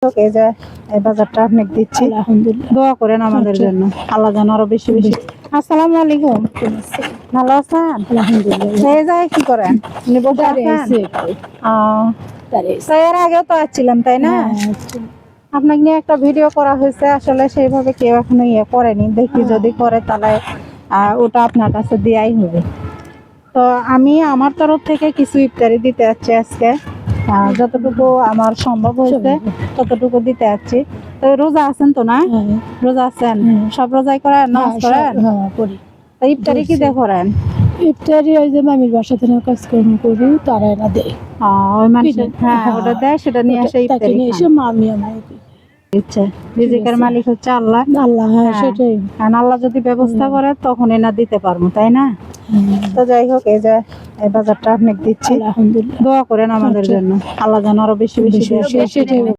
এই যে এই বাজারটা আপনাকে দিচ্ছি, দোয়া করেন আমাদের জন্য, আল্লাহ যেন আরো বেশি বেশি। আসসালামু আলাইকুম, ভালো আছেন? আলহামদুলিল্লাহ। এই যায় কি করেন? আপনি বসে আছেন? তো এর আগেও তো আসছিলাম তাই না? আপনাকে নিয়ে একটা ভিডিও করা হয়েছে, আসলে সেইভাবে কেউ এখনো ইয়ে করেনি, দেখি যদি করে তাহলে ওটা আপনার কাছে দেয়াই হবে। তো আমি আমার তরফ থেকে কিছু ইফতারি দিতে যাচ্ছি আজকে, যতটুকু আমার সম্ভব হয়েছে ততটুকু দিতে যাচ্ছি। তো রোজা আছেন তো না? রোজা আছেন? সব রোজাই করেন, নামাজ করেন? তো ইফতারি কি দিয়ে করেন? ইফতারি ওই যে মামির বাসা থেকে কাজকর্ম করি, তারা এরা দেয়। ওই মানুষের ওটা দেয়, সেটা নিয়ে আসে ইফতারি নিয়ে এসে মামি আমার ইচ্ছা। রিজিকের মালিক হচ্ছে আল্লাহ। আল্লাহ, সেটাই। কারণ আল্লাহ যদি ব্যবস্থা করে তখন এনা দিতে পারবো, তাই না? তো যাই হোক, এই যে এই বাজারটা আপনাকে দিচ্ছি, আলহামদুলিল্লাহ। দোয়া করেন আমাদের জন্য, আল্লাহ যেন আরো বেশি বেশি। সেটাই।